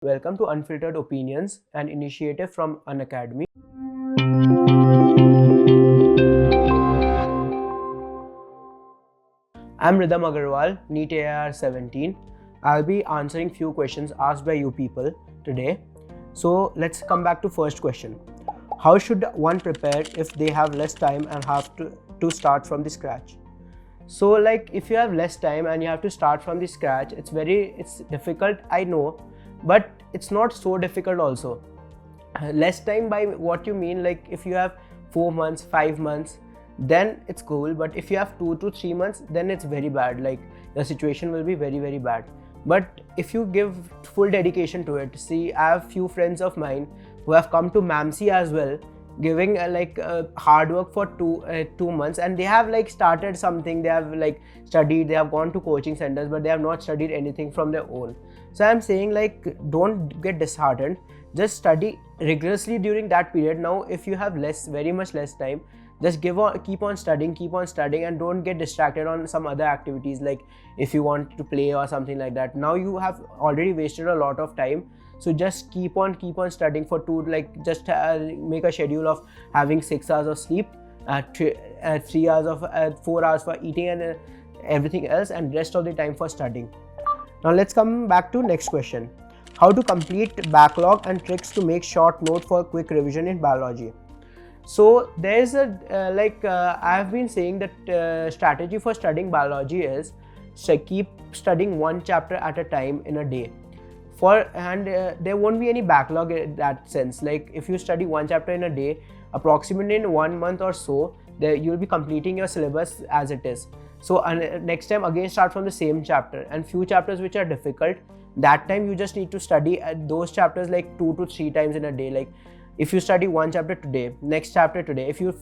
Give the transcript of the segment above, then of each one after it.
Welcome to Unfiltered Opinions, an initiative from Unacademy. I'm Ridham Agarwal, NEET AIR 17. I'll be answering few questions asked by you people today. So let's come back to first question. How should one prepare if they have less time and have to start from the scratch? So like if you have less time and you have to start from the scratch, it's difficult, I know, but it's not so difficult also. Less time by what you mean, like if you have 4 months, 5 months, then it's cool, but if you have 2 to 3 months, then it's very bad, like the situation will be very bad. But if you give full dedication to it, see, I have few friends of mine who have come to MAMC as well, giving hard work for 2 months, and they have like started something, they have like studied, they have gone to coaching centers, but they have not studied anything from their own. So I'm saying, like, don't get disheartened, just study rigorously during that period. Now if you have very much less time, just keep on studying, and don't get distracted on some other activities, like if you want to play or something like that. Now you have already wasted a lot of time, so just keep on studying for just make a schedule of having 6 hours of sleep, 3 hours of 4 hours for eating and everything else, and rest of the time for studying. Now let's come back to next question. How to complete backlog and tricks to make short note for quick revision in biology. So there is I have been saying that strategy for studying biology is keep studying one chapter at a time in a day. There won't be any backlog in that sense. Like if you study one chapter in a day, approximately in 1 month or so, you'll be completing your syllabus as it is. So next time again start from the same chapter, and few chapters which are difficult, that time you just need to study those chapters like 2 to 3 times in a day. Like if you study one chapter today, next chapter today, if you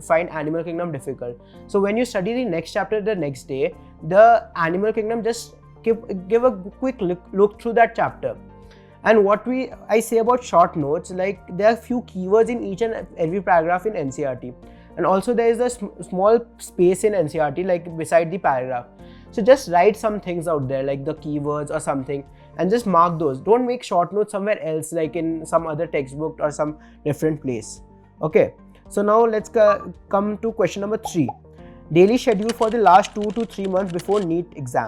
find Animal Kingdom difficult, so when you study the next chapter the next day, the Animal Kingdom, just give a quick look through that chapter. And what I say about short notes, like there are few keywords in each and every paragraph in NCERT, and also there is a small space in NCERT like beside the paragraph. So just write some things out there like the keywords or something, and just mark those. Don't make short notes somewhere else, like in some other textbook or some different place. Okay, so now let's come to question number 3. Daily schedule for the last 2 to 3 months before NEET exam.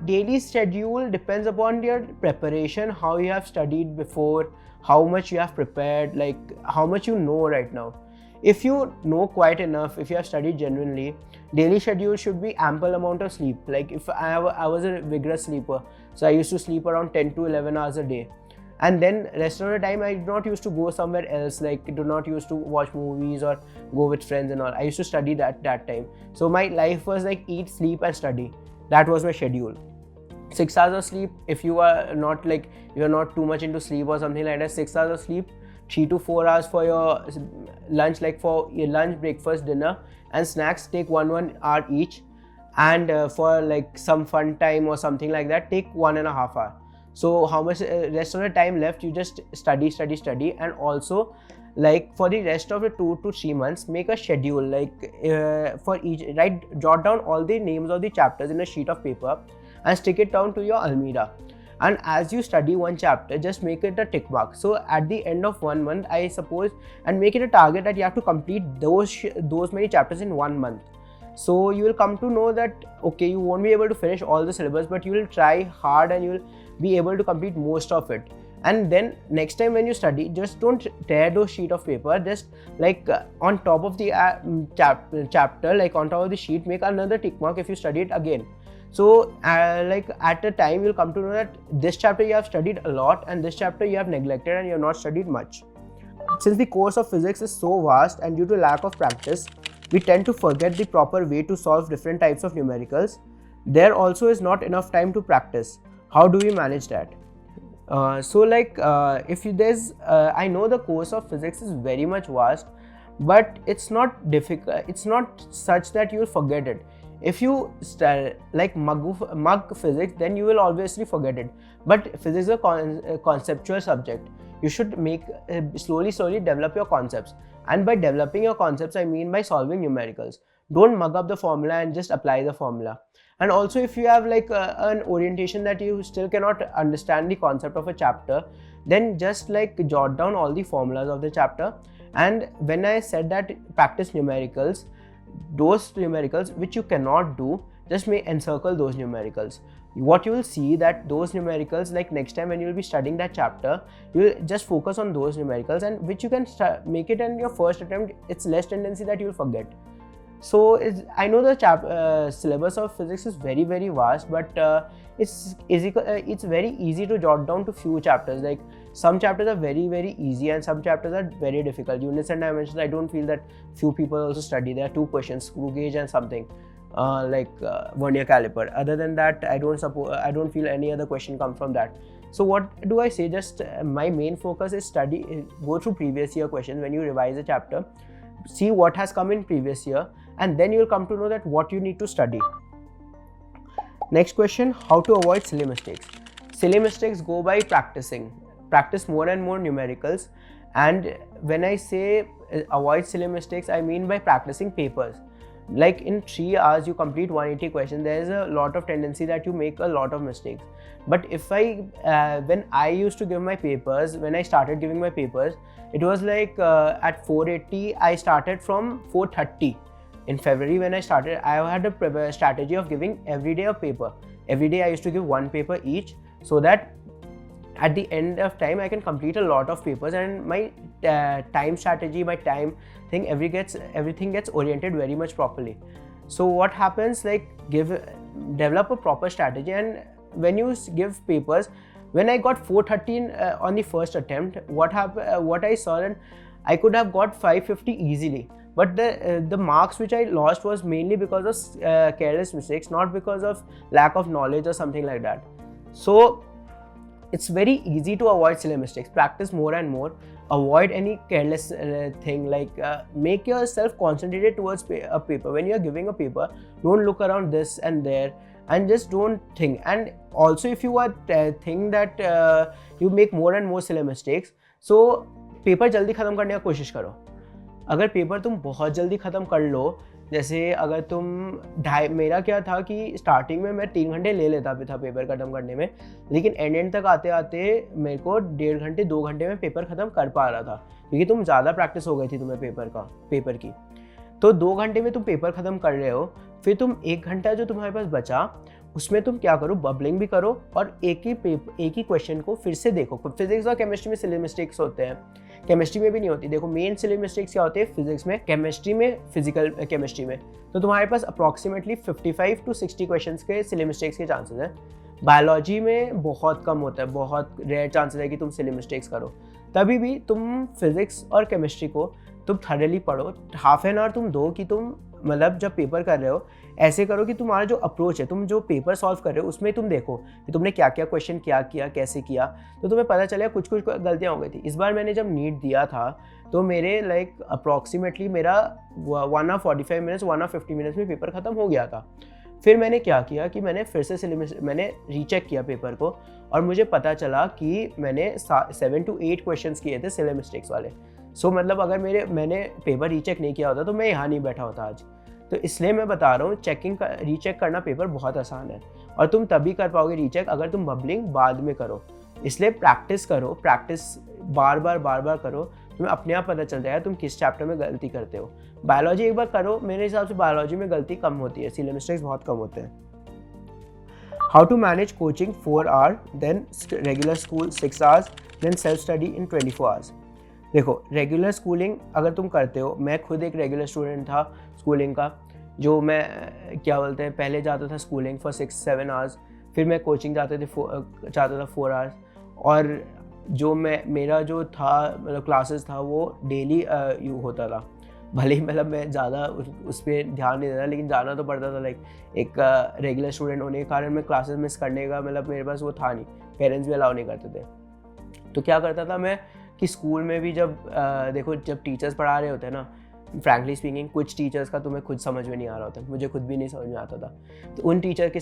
Daily schedule depends upon your preparation, how you have studied before, how much you have prepared, like how much you know right now. If you know quite enough, if you have studied genuinely, daily schedule should be ample amount of sleep. Like if I was a vigorous sleeper, so I used to sleep around 10 to 11 hours a day, and then rest of the time I did not used to go somewhere else, like do not used to watch movies or go with friends and all. I used to study that time. So my life was like eat, sleep and study. That was my schedule. 6 hours of sleep if you are not too much into sleep or something like that. 6 hours of sleep, 3 to 4 hours for your lunch, like for your lunch, breakfast, dinner and snacks, take 1 hour each, and for like some fun time or something like that, take 1.5 hours. So how much rest of the time left, you just study. And also, like for the rest of the 2 to 3 months, make a schedule, like for each, jot down all the names of the chapters in a sheet of paper and stick it down to your almirah. And as you study one chapter, just make it a tick mark. So at the end of 1 month, I suppose, and make it a target that you have to complete those many chapters in 1 month. So you will come to know that okay, you won't be able to finish all the syllabus, but you will try hard and you will be able to complete most of it. And then next time when you study, just don't tear those sheet of paper. Just like on top of the chapter, like on top of the sheet, make another tick mark if you study it again. So like at a time you'll come to know that this chapter you have studied a lot and this chapter you have neglected and you have not studied much. Since the course of physics is so vast and due to lack of practice, we tend to forget the proper way to solve different types of numericals. There also is not enough time to practice. How do we manage that? If there's I know the course of physics is very much vast, but it's not difficult. It's not such that you'll forget it. If you mug physics, then you will obviously forget it. But physics is a conceptual subject. You should slowly develop your concepts. And by developing your concepts, I mean by solving numericals. Don't mug up the formula and just apply the formula. And also if you have like an orientation that you still cannot understand the concept of a chapter, then just like jot down all the formulas of the chapter. And when I said that practice numericals, those numericals which you cannot do, just may encircle those numericals. What you will see that those numericals, like next time when you will be studying that chapter, you will just focus on those numericals, and which you can make it in your first attempt. It's less tendency that you will forget. So I know the syllabus of physics is very vast, but it's very easy to jot down to few chapters. Like some chapters are very easy and some chapters are very difficult. Units and dimensions, I don't feel that few people also study. There are 2 questions, screw gauge and something like vernier caliper. Other than that, I don't feel any other question comes from that. So what do I say? Just my main focus is go through previous year questions when you revise a chapter. See what has come in previous year, and then you will come to know that what you need to study. Next question, how to avoid silly mistakes. Silly mistakes go by practicing. Practice more and more numericals. And when I say avoid silly mistakes, I mean by practicing papers. Like in 3 hours you complete 180 questions, there is a lot of tendency that you make a lot of mistakes. But if when I used to give my papers, when I started giving my papers, it was like at 480, I started from 430. In February when I started, I had a strategy of giving every day a paper. Every day I used to give 1 paper each, so that at the end of time I can complete a lot of papers, and my time strategy, my time thing, everything gets oriented very much properly. So what happens, like develop a proper strategy. And when you give papers, when I got 413 on the first attempt, what I saw, then I could have got 550 easily. But the marks which I lost was mainly because of careless mistakes, not because of lack of knowledge or something like that. So it's very easy to avoid silly mistakes. Practice more and more. Avoid any careless thing, like make yourself concentrated towards a paper. When you are giving a paper, don't look around this and there, and just don't think. And also if you are think that you make more and more silly mistakes, so paper जल्दी ख़त्म करने का कोशिश करो. अगर paper तुम बहुत जल्दी ख़त्म कर लो, जैसे अगर तुम मेरा क्या था कि स्टार्टिंग में मैं 3 घंटे ले लेता था पेपर ख़त्म करने में, लेकिन एंड तक आते आते मेरे को 1.5 घंटे 2 घंटे में पेपर ख़त्म कर पा रहा था, क्योंकि तुम ज़्यादा प्रैक्टिस हो गई थी तुम्हें पेपर की. तो 2 घंटे में तुम पेपर ख़त्म कर रहे हो, फिर तुम 1 घंटा जो तुम्हारे पास बचा उसमें तुम क्या करो, बबलिंग भी करो और एक ही क्वेश्चन को फिर से देखो. फिजिक्स और केमिस्ट्री में सिली मिस्टेक्स होते हैं, केमिस्ट्री में भी नहीं होती. देखो मेन सिली मिस्टेक्स क्या होते हैं फिजिक्स में, केमिस्ट्री में, फिजिकल केमिस्ट्री में. तो तुम्हारे पास अप्रॉक्सीमेटली 55 to 60 क्वेश्चंस के सिली मिस्टेक्स के चांसेस हैं. बायोलॉजी में बहुत कम होता है, बहुत रेयर चांसेस है कि तुम सिली मिस्टेक्स करो. तभी भी तुम फिजिक्स और केमिस्ट्री को तुम थॉरली पढ़ो. हाफ एन आवर तुम दो कि तुम मतलब जब पेपर कर रहे हो ऐसे करो कि तुम्हारा जो अप्रोच है, तुम जो पेपर सॉल्व कर रहे हो उसमें तुम देखो कि तुमने क्या क्या क्वेश्चन क्या किया, कैसे किया, तो तुम्हें पता चलेगा कुछ गलतियाँ हो गई थी. इस बार मैंने जब नीट दिया था तो मेरे लाइक अप्रॉक्सीमेटली मेरा 1 hour 45 minutes 1 hour 50 minutes में पेपर ख़त्म हो गया था. फिर मैंने क्या किया कि मैंने फिर से मैंने रीचेक किया पेपर को और मुझे पता चला कि मैंने 7 to 8 क्वेश्चंस किए थे सिली मिस्टेक्स वाले. सो मतलब अगर मैंने पेपर रीचेक नहीं किया होता तो मैं यहाँ नहीं बैठा होता आज. तो इसलिए मैं बता रहा हूँ रीचेक करना पेपर बहुत आसान है और तुम तभी कर पाओगे रीचेक अगर तुम बबलिंग बाद में करो. इसलिए प्रैक्टिस करो, प्रैक्टिस बार बार करो, तुम्हें अपने आप पता चल जाएगा तुम किस चैप्टर में गलती करते हो. बायोलॉजी एक बार करो, मेरे हिसाब से बायोलॉजी में गलती कम होती है, सिली मिस्टेक्स बहुत कम होते हैं. How to manage coaching 4 hours, then regular school 6 hours, then self study in 24 hours. देखो रेगुलर स्कूलिंग अगर तुम करते हो, मैं खुद एक रेगुलर स्टूडेंट था स्कूलिंग का, जो मैं क्या बोलते हैं पहले जाता था स्कूलिंग फॉर 6-7 hours, फिर मैं कोचिंग जाता था 4 hours. और जो मेरा जो था मतलब क्लासेस था वो डेली होता था. भले ही मतलब मैं ज़्यादा उस पर ध्यान नहीं देता, लेकिन जाना तो पड़ता था. लाइक एक रेगुलर स्टूडेंट होने के कारण मैं क्लासेस मिस करने का मतलब मेरे पास वो था नहीं, पेरेंट्स भी अलाउ नहीं करते थे. तो क्या करता था मैं कि स्कूल में भी जब देखो जब टीचर्स पढ़ा रहे होते हैं ना, फ्रैंकली स्पीकिंग कुछ टीचर्स का तुम्हें खुद समझ में नहीं आ रहा होता, मुझे खुद भी नहीं समझ में आता था. तो उन टीचर के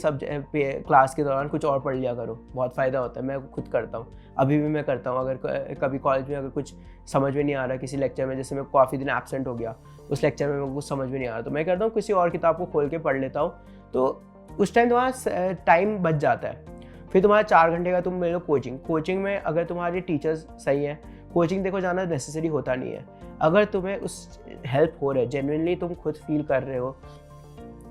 क्लास के दौरान कुछ और पढ़ लिया करो, बहुत फ़ायदा होता है. मैं खुद करता हूँ, अभी भी मैं करता हूँ. अगर कभी कॉलेज में अगर कुछ समझ में नहीं आ रहा किसी लेक्चर में, जैसे मैं काफ़ी दिन एब्सेंट हो गया, उस लेक्चर में मेरे को कुछ समझ में नहीं आ रहा, तो मैं करता हूँ किसी और किताब को खोल के पढ़ लेता हूँ. तो उस टाइम तुम्हारा टाइम बच जाता है। फिर तुम्हारा 4 घंटे का तुम ले लो कोचिंग में अगर तुम्हारे टीचर्स सही है, कोचिंग देखो जाना नेसेसरी होता नहीं है। अगर तुम्हें उस हेल्प हो रहा है, जेन्युइनली तुम खुद फील कर रहे हो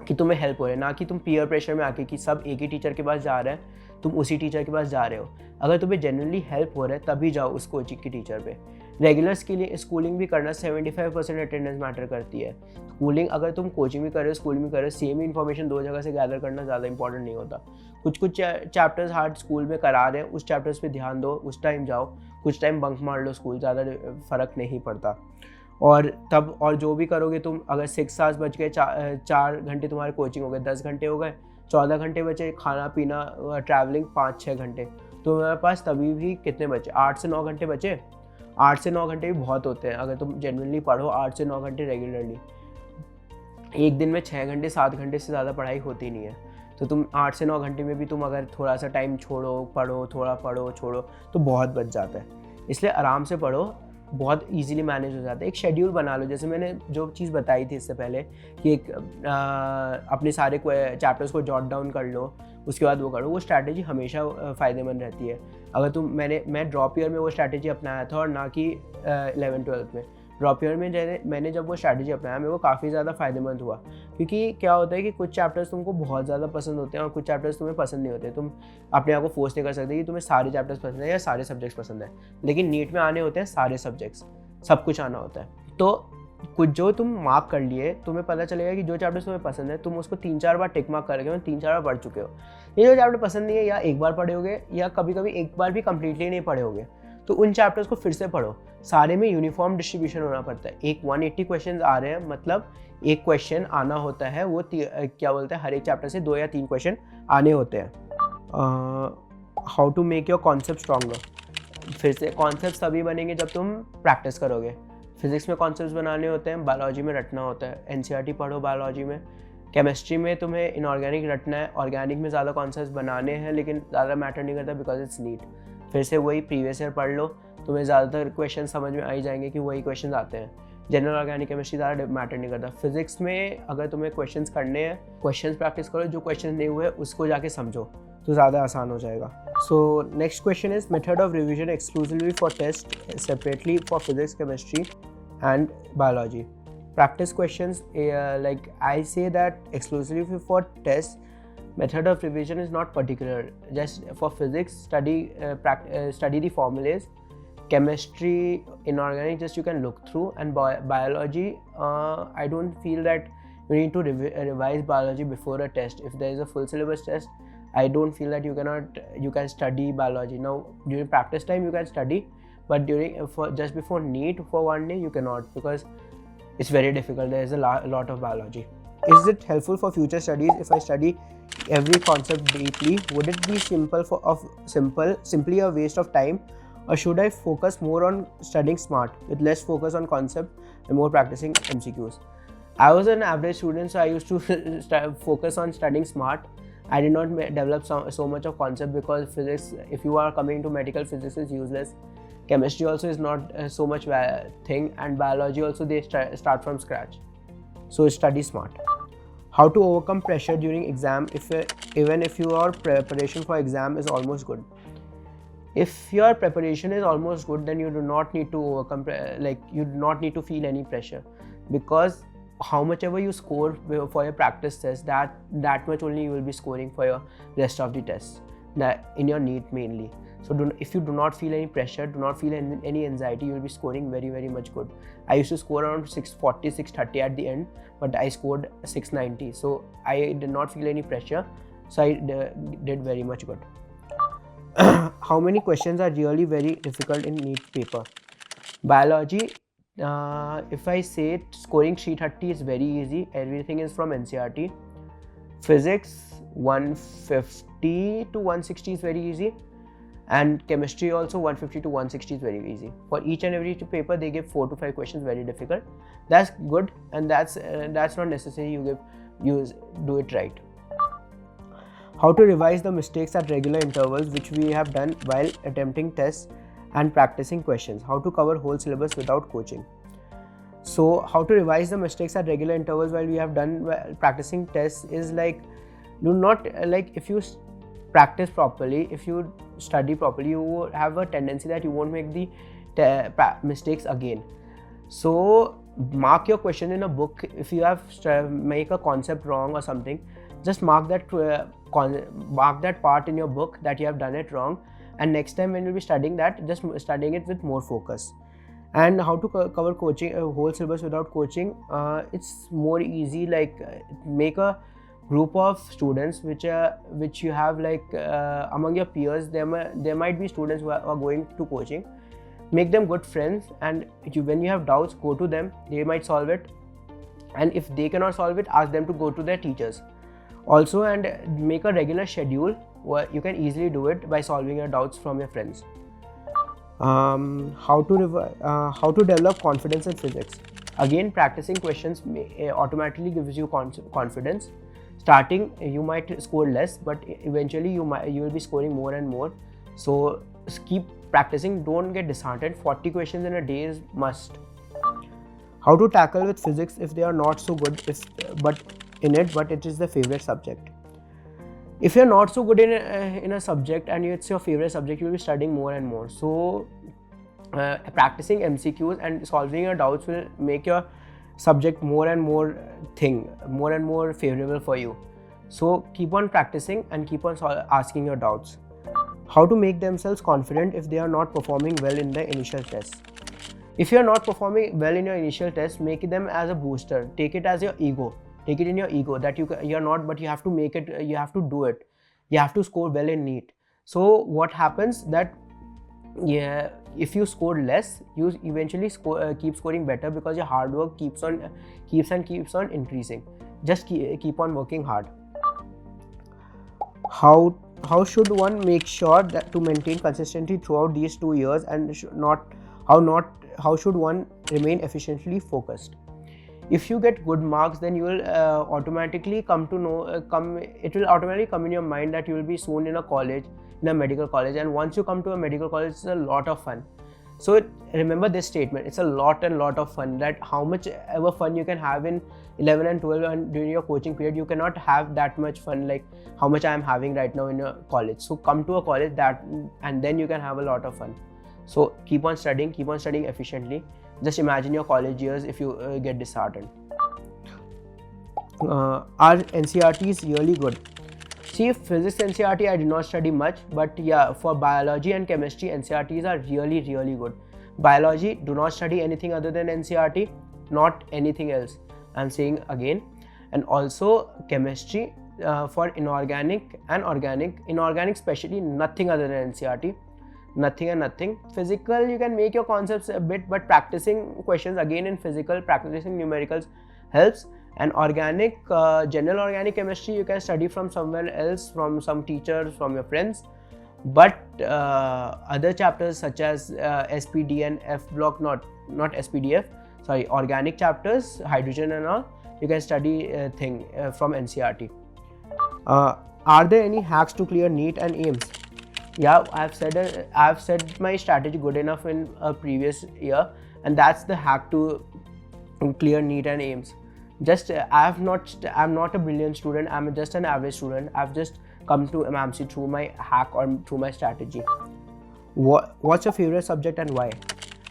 कि तुम्हें हेल्प हो रहा है, ना कि तुम पीयर प्रेशर में आके कि सब एक ही टीचर के पास जा रहे हैं, तुम उसी टीचर के पास जा रहे हो। अगर तुम्हें जेन्युइनली हेल्प हो रहा है तभी जाओ उस कोचिंग की टीचर पे। रेगुलर्स के लिए स्कूलिंग भी करना 75% अटेंडेंस मैटर करती है। स्कूलिंग अगर तुम कोचिंग भी कर रहे हो, स्कूलिंग भी कर रहे हो, सेम ही इन्फॉर्मेशन 2 जगह से गैदर करना ज़्यादा इंपॉर्टेंट नहीं होता। कुछ चैप्टर्स हार्ड स्कूल में करा रहे हैं, उस चैप्टर्स पे ध्यान दो, उस टाइम जाओ, कुछ टाइम बंक मार लो स्कूल, ज़्यादा फ़र्क नहीं पड़ता। और तब और जो भी करोगे तुम, अगर 6 आवर्स बच गए, 4 घंटे तुम्हारे कोचिंग हो गए, 10 घंटे हो गए, 14 घंटे बचे खाना पीना ट्रैवलिंग 5-6 घंटे, तो तुम्हारे पास तभी भी कितने बचे, 8 से 9 घंटे बचे। 8 से 9 घंटे भी बहुत होते हैं अगर तुम जेन्युइनली पढ़ो 8 से 9 घंटे रेगुलरली। एक दिन में 6 घंटे 7 घंटे से ज़्यादा पढ़ाई होती नहीं है, तो तुम 8 से 9 घंटे में भी तुम अगर थोड़ा सा टाइम छोड़ो, पढ़ो, थोड़ा पढ़ो, छोड़ो, तो बहुत बच जाता है। इसलिए आराम से पढ़ो, बहुत इजीली मैनेज हो जाता है। एक शेड्यूल बना लो, जैसे मैंने जो चीज़ बताई थी इससे पहले कि एक अपने सारे चैप्टर्स को जॉट डाउन कर लो, उसके बाद वो करो। वो स्ट्रैटेजी हमेशा फ़ायदेमंद रहती है। अगर मैं ड्रॉप ईयर में वो स्ट्रैटेजी अपनाया था और ना कि 11th-12th में। ड्रॉप ईयर में मैंने जब वो स्ट्रैटेजी अपनाया, मेरे को काफ़ी ज़्यादा फ़ायदेमंद हुआ, क्योंकि क्या होता है कि कुछ चैप्टर्स तुमको बहुत ज़्यादा पसंद होते हैं और कुछ चैप्टर्स तुम्हें पसंद नहीं होते। तुम अपने आप को फोर्स नहीं कर सकते कि तुम्हें सारे चैप्टर्स पसंद है या सारे सब्जेक्ट्स पसंद है, लेकिन नीट में आने होते हैं सारे सब्जेक्ट्स, सब कुछ आना होता है। तो कुछ जो तुम मार्क कर लिए, तुम्हें पता चलेगा कि जो चैप्टर्स तुम्हें पसंद है, तुम उसको 3-4 बार टिक मार्क करके 3-4 बार पढ़ चुके हो। ये जो चैप्टर पसंद नहीं है, या एक बार पढ़े होगे या कभी कभी एक बार भी कंप्लीटली नहीं पढ़े होगे, तो उन चैप्टर्स को फिर से पढ़ो। सारे में यूनिफॉर्म डिस्ट्रीब्यूशन होना पड़ता है। एक 180 क्वेश्चन आ रहे हैं, मतलब एक क्वेश्चन आना होता है, वो क्या बोलते हैं, हर एक चैप्टर से 2 या 3 क्वेश्चन आने होते हैं। How to make your concept stronger. फिर से कॉन्सेप्ट तभी बनेंगे जब तुम प्रैक्टिस करोगे। फिजिक्स में कॉन्सेप्ट्स बनाने होते हैं, बायोलॉजी में रटना होता है। एनसीईआरटी पढ़ो बायोलॉजी में। केमिस्ट्री में तुम्हें इनऑर्गेनिक रटना है, ऑर्गेनिक में ज़्यादा कॉन्सेप्ट्स बनाने हैं, लेकिन ज़्यादा मैटर नहीं करता बिकॉज इट्स नीट। फिर से वही प्रीवियस ईयर पढ़ लो, तुम्हें ज़्यादातर क्वेश्चन समझ में आ ही जाएंगे कि वही क्वेश्चन आते हैं। जनरल ऑर्गेनिक केमिस्ट्री ज़्यादा मैटर नहीं करता। फिजिक्स में अगर तुम्हें क्वेश्चंस करने हैं, क्वेश्चंस प्रैक्टिस करो, जो क्वेश्चन नहीं हुए उसको जाके समझो, तो ज़्यादा आसान हो जाएगा। So next question is method of revision exclusively for test, separately for physics, chemistry and biology. Practice questions, like I say that exclusively for tests, method of revision is not particular. Just for physics, study the formulas. Chemistry, inorganic, just you can look through. And biology, I don't feel that you need to revise biology before a test. If there is a full syllabus test, I don't feel that you can study biology. Now during practice time you can study, but just before NEET for one day you cannot, because it's very difficult. There is a lot of biology. Is it helpful for future studies if I study every concept deeply? Would it be simply a waste of time, or should I focus more on studying smart with less focus on concept and more practicing MCQs? I was an average student, so I used to focus on studying smart. I did not develop so much of concept, because physics, if you are coming to medical, physics is useless. Chemistry also is not so much thing, and biology also they start from scratch. So study smart. How to overcome pressure during exam even if your preparation for exam is almost good. If your preparation is almost good, then you do not need to overcome, you do not need to feel any pressure, because how much ever you score for your practice test, that much only you will be scoring for your rest of the tests, that in your NEET mainly. So if you do not feel any pressure, do not feel any anxiety, you will be scoring very, very much good. I used to score around 640, 630 at the end, but I scored 690. So I did not feel any pressure. So I did very much good. How many questions are really very difficult in NEET paper? Biology, if I say scoring 330 is very easy. Everything is from NCERT. Physics, 150 to 160 is very easy. And chemistry also 150 to 160 is very easy. For each and every paper they give 4 to 5 questions very difficult. That's good, and that's not necessary. You do it right. How to revise the mistakes at regular intervals, which we have done while attempting tests and practicing questions. How to cover whole syllabus without coaching. So how to revise the mistakes at regular intervals while we have done practicing tests is like, Do not if you practice properly, if you study properly, you have a tendency that you won't make the mistakes again. So mark your question in a book. If you have make a concept wrong or something, just mark that part in your book that you have done it wrong, and next time when you'll be studying that, just studying it with more focus. And how to cover coaching whole syllabus without coaching, it's more easy. Make a group of students which you have among your peers. There might be students who are going to coaching. Make them good friends, and when you have doubts, go to them. They might solve it, and if they cannot solve it, ask them to go to their teachers also. And make a regular schedule where you can easily do it by solving your doubts from your friends. How to develop confidence in physics. Again, practicing questions automatically gives you confidence. Starting, you might score less, but eventually you will be scoring more and more. So keep practicing, don't get disheartened. 40 questions in a day is must. How to tackle with physics if they are not so good but it is the favorite subject. If you're not so good in a subject and it's your favorite subject, you'll be studying more and more. So practicing MCQs and solving your doubts will make your subject more and more favorable for you. So keep on practicing and keep on asking your doubts. How to make themselves confident if they are not performing well in the initial tests. If you are not performing well in your initial test, make them as a booster. Take it as your ego. Take it in your ego that you're not, but you have to make it. You have to do it. You have to score well in NEET. So what happens that if you score less, you eventually keep scoring better because your hard work keeps on increasing. Just keep on working hard. How should one make sure that to maintain consistency throughout these 2 years, and how should one remain efficiently focused? If you get good marks, then you will automatically it will automatically come in your mind that you will be soon in a medical college, and once you come to a medical college, it's a lot of fun. So remember this statement, it's a lot of fun. That how much ever fun you can have in 11 and 12 and during your coaching period, you cannot have that much fun like how much I am having right now in a college. So come to a college and then you can have a lot of fun. So keep on studying efficiently. Just imagine your college years if you get disheartened. Are NCERTs really good? See, physics NCERT I did not study much, but yeah, for biology and chemistry NCERTs are really good. Biology, do not study anything other than NCERT, not anything else. I'm saying again. And also chemistry for inorganic and organic. Inorganic especially, nothing other than NCERT. Nothing. Physical, you can make your concepts a bit, but practicing questions again in physical, practicing numericals helps. And organic, general organic chemistry, you can study from somewhere else, from some teachers, from your friends. But other chapters such as SPD and F block, not SPDF, sorry, organic chapters, hydrogen and all, you can study from NCERT. Are there any hacks to clear NEET and AIMS? Yeah, I've said my strategy good enough in a previous year, and that's the hack to clear NEET and AIMS. I'm not a brilliant student. I'm just an average student. I've just come to MAMC through my hack or through my strategy. What's your favorite subject and why?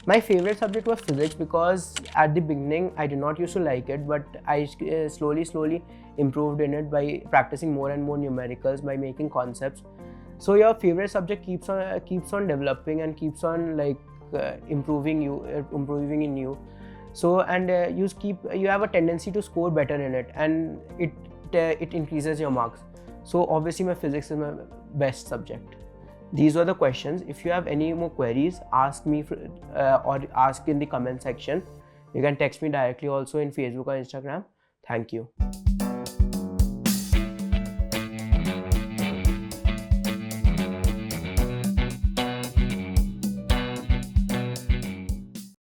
My favorite subject was physics because at the beginning I did not used to like it, but I slowly improved in it by practicing more and more numericals, by making concepts. So your favorite subject keeps on developing and keeps on improving in you. So and you have a tendency to score better in it, and it increases your marks. So obviously my physics is my best subject. These were the questions. If you have any more queries, ask me or ask in the comment section. You can text me directly also in Facebook or Instagram. Thank you.